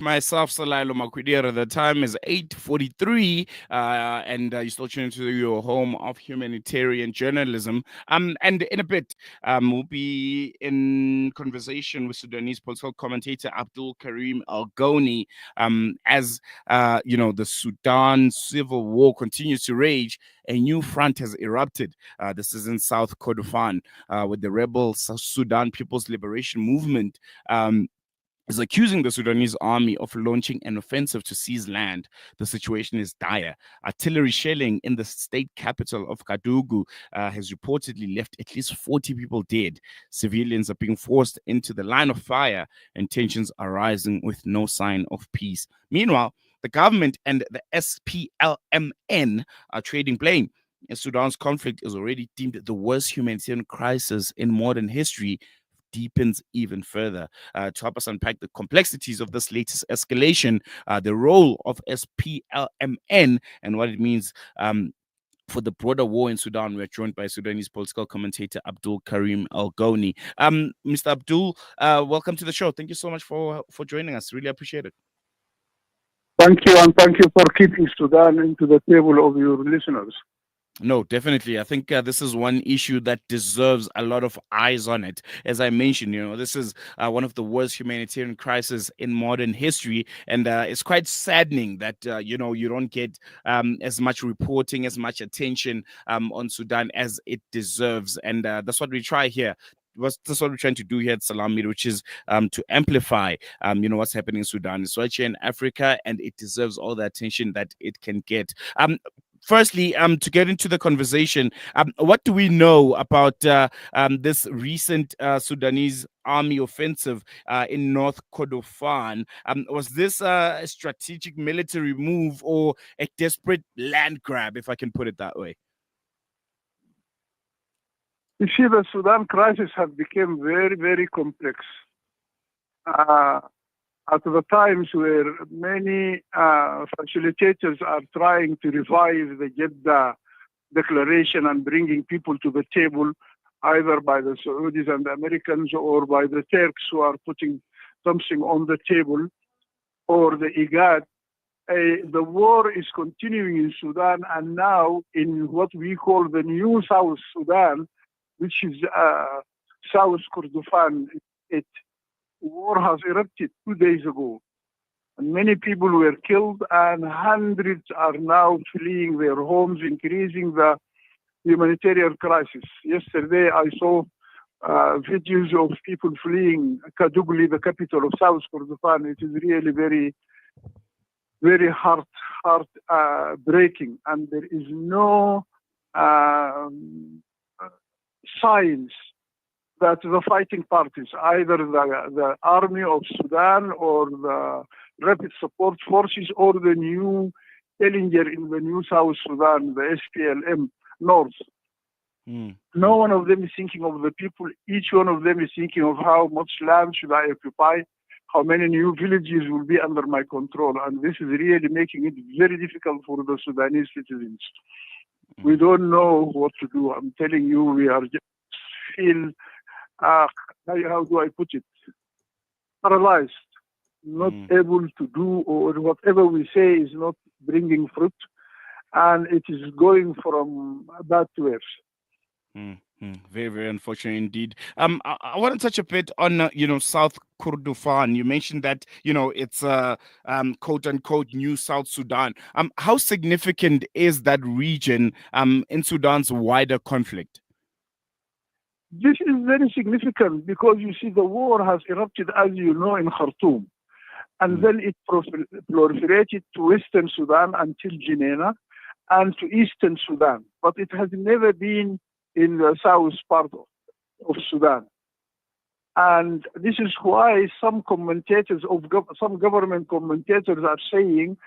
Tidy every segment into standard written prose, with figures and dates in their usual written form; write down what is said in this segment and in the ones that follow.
myself, Salailo Makwidira. The time is 8:43, and you're still tuning to your home of humanitarian journalism. And in a bit, we'll be in conversation with Sudanese political commentator Abdul-Karim Elgoni. As the Sudan civil war continues to rage, a new front has erupted. This is in South Kordofan, with the rebel Sudan People's Liberation Movement. Is accusing the Sudanese army of launching an offensive to seize land. The situation is dire. Artillery shelling in the state capital of Kadugu has reportedly left at least 40 people dead. Civilians are being forced into the line of fire, and tensions are rising with no sign of peace. Meanwhile, the government and the SPLMN are trading blame. Sudan's conflict is already deemed the worst humanitarian crisis in modern history, deepens even further. To help us unpack the complexities of this latest escalation, the role of SPLMN, and what it means for the broader war in Sudan, we're joined by Sudanese political commentator Abdul-Karim Elgoni. Mr. Abdul, welcome to the show. Thank you so much for joining us. Really appreciate it. Thank you, and thank you for keeping Sudan into the table of your listeners. No, definitely. I think this is one issue that deserves a lot of eyes on it. As I mentioned, this is one of the worst humanitarian crises in modern history. And it's quite saddening that, you don't get as much reporting, as much attention on Sudan as it deserves. And that's what we try here. That's what we're trying to do here at Salam Media, which is to amplify, what's happening in Sudan. It's right here in Africa, and it deserves all the attention that it can get. Firstly, to get into the conversation, what do we know about this recent Sudanese army offensive in North Kordofan? Was this a strategic military move or a desperate land grab, if I can put it that way? You see, the Sudan crisis has become very, very complex. At the times where many facilitators are trying to revive the Jeddah Declaration and bringing people to the table, either by the Saudis and the Americans or by the Turks who are putting something on the table, or the IGAD, the war is continuing in Sudan, and now in what we call the new South Sudan, which is South Kordofan. War has erupted 2 days ago. And many people were killed, and hundreds are now fleeing their homes, increasing the humanitarian crisis. Yesterday, I saw videos of people fleeing Kadugli, the capital of South Kordofan. It is really very, very heart breaking, and there is no signs that the fighting parties, either the army of Sudan or the rapid support forces or the new challenger in the new South Sudan, the SPLM North, no one of them is thinking of the people. Each one of them is thinking of how much land should I occupy, how many new villages will be under my control. And this is really making it very difficult for the Sudanese citizens. We don't know what to do. I'm telling you, we are just feel, how do I put it, paralyzed, not able to do, or whatever we say is not bringing fruit, and it is going from bad to worse. Very, very unfortunate indeed. I want to touch a bit on, South Kordofan. You mentioned that, it's quote unquote new South Sudan. How significant is that region in Sudan's wider conflict? This is very significant because you see the war has erupted, as you know, in Khartoum. And then it proliferated to Western Sudan until Jenin and to Eastern Sudan. But it has never been in the south part of Sudan. And this is why some commentators, some government commentators are saying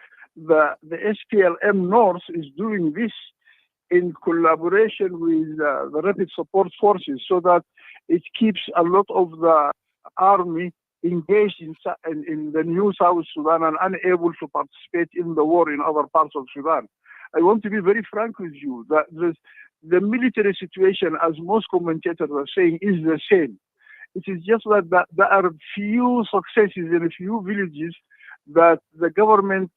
that the SPLM North is doing this in collaboration with the rapid support forces so that it keeps a lot of the army engaged in the new South Sudan and unable to participate in the war in other parts of Sudan. I want to be very frank with you that the military situation, as most commentators are saying, is the same. It is just that there are few successes in a few villages that the government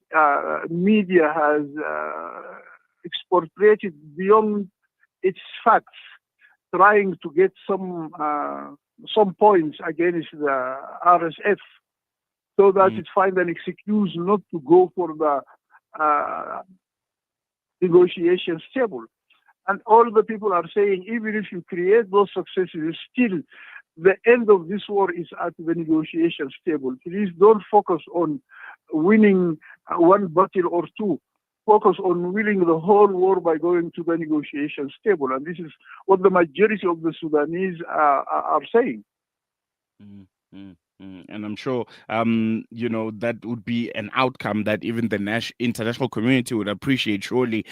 media has expropriated beyond its facts, trying to get some points against the RSF, so that Mm, it find an excuse not to go for the uh, negotiations table. And all the people are saying, even if you create those successes, still the end of this war is at the negotiations table. Please don't focus on winning one battle or two. Focus on winning the whole war by going to the negotiations table. And this is what the majority of the Sudanese are saying. mm, And I'm sure, that would be an outcome that even the international community would appreciate, surely.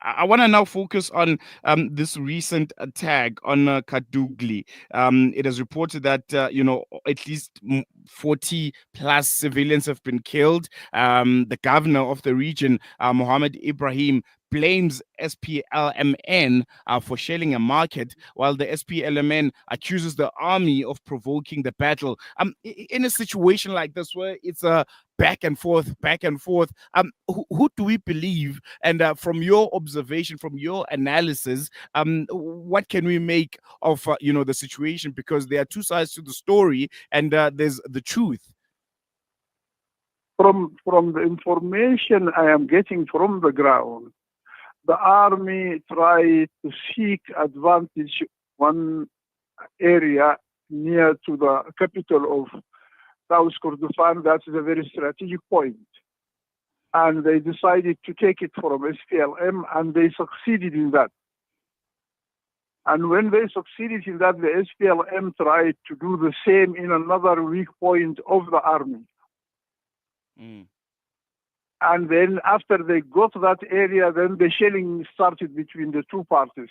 I want to now focus on this recent attack on Kadugli. It is reported that, at least 40 plus civilians have been killed. The governor of the region, Mohammed Ibrahim, blames SPLMN for shelling a market, while the SPLMN accuses the army of provoking the battle. In a situation like this, where it's a back and forth, who do we believe? And from your observation, from your analysis, what can we make of the situation? Because there are two sides to the story, and there's the truth. From the information I am getting from the ground, the army tried to seek advantage one area near to the capital of South Kordofan. That is a very strategic point. And they decided to take it from SPLM, and they succeeded in that. And when they succeeded in that, the SPLM tried to do the same in another weak point of the army. Mm. And then after they got that area, then the shelling started between the two parties.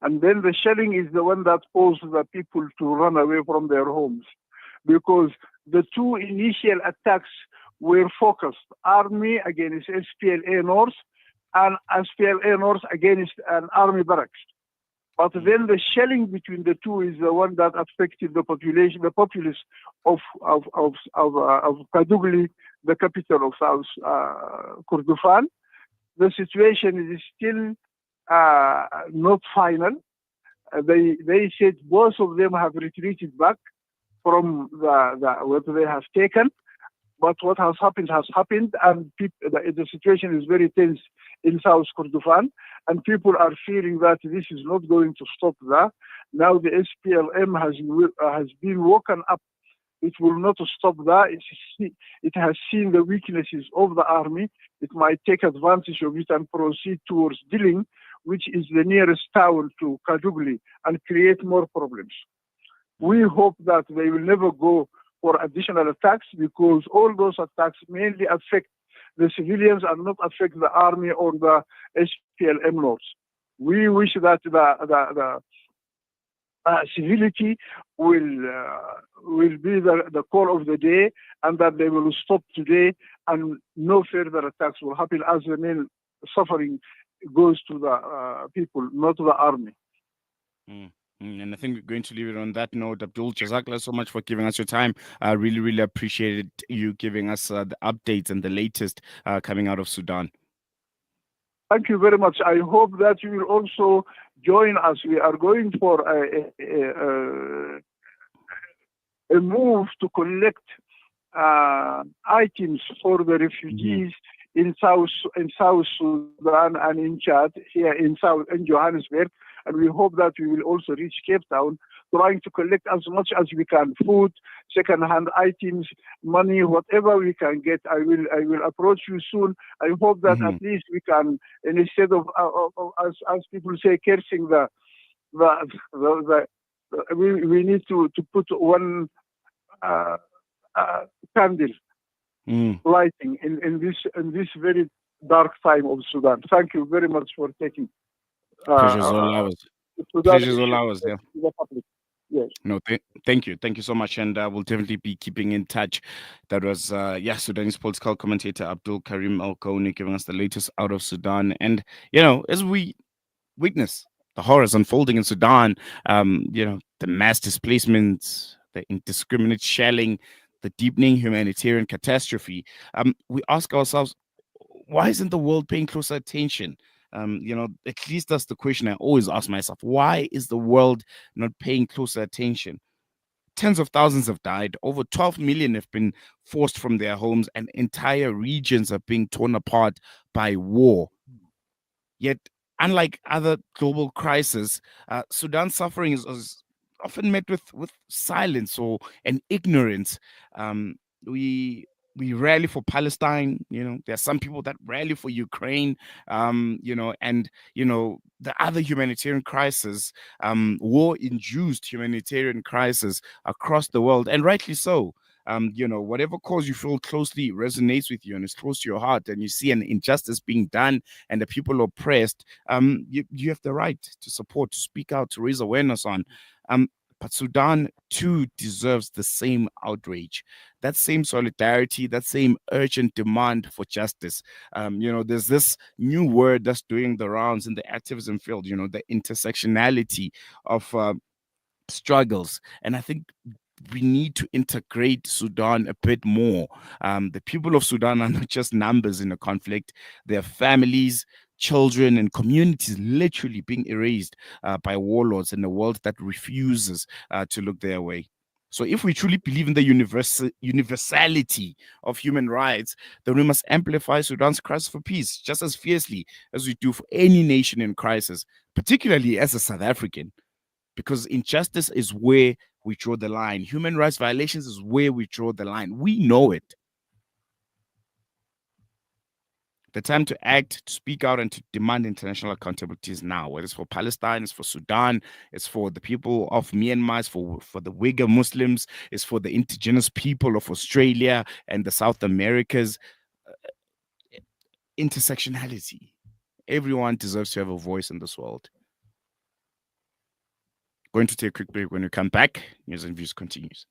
And then the shelling is the one that caused the people to run away from their homes. Because the two initial attacks were focused, army against SPLA North and SPLA North against an army barracks. But then the shelling between the two is the one that affected the population, the populace of Kadugli, the capital of South Kordofan. The situation is still not final. They said both of them have retreated back from what they have taken. But what has happened, and the situation is very tense in South Kordofan, and people are fearing that this is not going to stop there. Now the SPLM has been woken up. It will not stop there. It has seen the weaknesses of the army. It might take advantage of it and proceed towards Diling, which is the nearest town to Kadugli, and create more problems. We hope that they will never go for additional attacks, because all those attacks mainly affect the civilians and not affect the army or the SPLM North. We wish that the civility will be the core of the day, and that they will stop today, and no further attacks will happen, as the main suffering goes to the people, not to the army. And I think we're going to leave it on that note. Abdul, Jazakallah so much for giving us your time. I really, really appreciated you giving us the updates and the latest coming out of Sudan. Thank you very much. I hope that you will also join us. We are going for a move to collect items for the refugees in South Sudan and in Chad, here in Johannesburg, and we hope that we will also reach Cape Town, trying to collect as much as we can: food, second-hand items, money, whatever we can get. I will approach you soon. I hope that at least we can, instead of as people say, cursing we need to put one candle lighting in this very dark time of Sudan. Thank you very much for taking Pleasure's all ours. Sudan Pleasure's all issue ours, yeah. to the public. Yes. No, thank you. Thank you so much. And we'll definitely be keeping in touch. That was, Sudanese political commentator Abdul-Karim Elgoni giving us the latest out of Sudan. And, as we witness the horrors unfolding in Sudan, the mass displacements, the indiscriminate shelling, the deepening humanitarian catastrophe, we ask ourselves, why isn't the world paying closer attention? At least that's the question I always ask myself. Why is the world not paying closer attention? Tens of thousands have died. Over 12 million have been forced from their homes, and entire regions are being torn apart by war. Yet, unlike other global crises, Sudan's suffering is often met with silence or and ignorance. Um, we we rally for Palestine. There are some people that rally for Ukraine. And the other humanitarian crisis, war-induced humanitarian crisis across the world, and rightly so. Whatever cause you feel closely resonates with you and is close to your heart, and you see an injustice being done and the people oppressed, you have the right to support, to speak out, to raise awareness on. But Sudan too deserves the same outrage, that same solidarity, that same urgent demand for justice. There's this new word that's doing the rounds in the activism field, the intersectionality of struggles. And I think we need to integrate Sudan a bit more. The people of Sudan are not just numbers in a conflict, they're families, children, and communities literally being erased by warlords in a world that refuses to look their way. So, if we truly believe in the universality of human rights, then we must amplify Sudan's cries for peace just as fiercely as we do for any nation in crisis, particularly as a South African, because injustice is where we draw the line. Human rights violations is where we draw the line. We know it. The time to act, to speak out, and to demand international accountability is now. Whether it's for Palestine, it's for Sudan, it's for the people of Myanmar, it's for the Uyghur Muslims, it's for the indigenous people of Australia and the South Americas. Intersectionality. Everyone deserves to have a voice in this world. Going to take a quick break. When we come back, News and Views continues.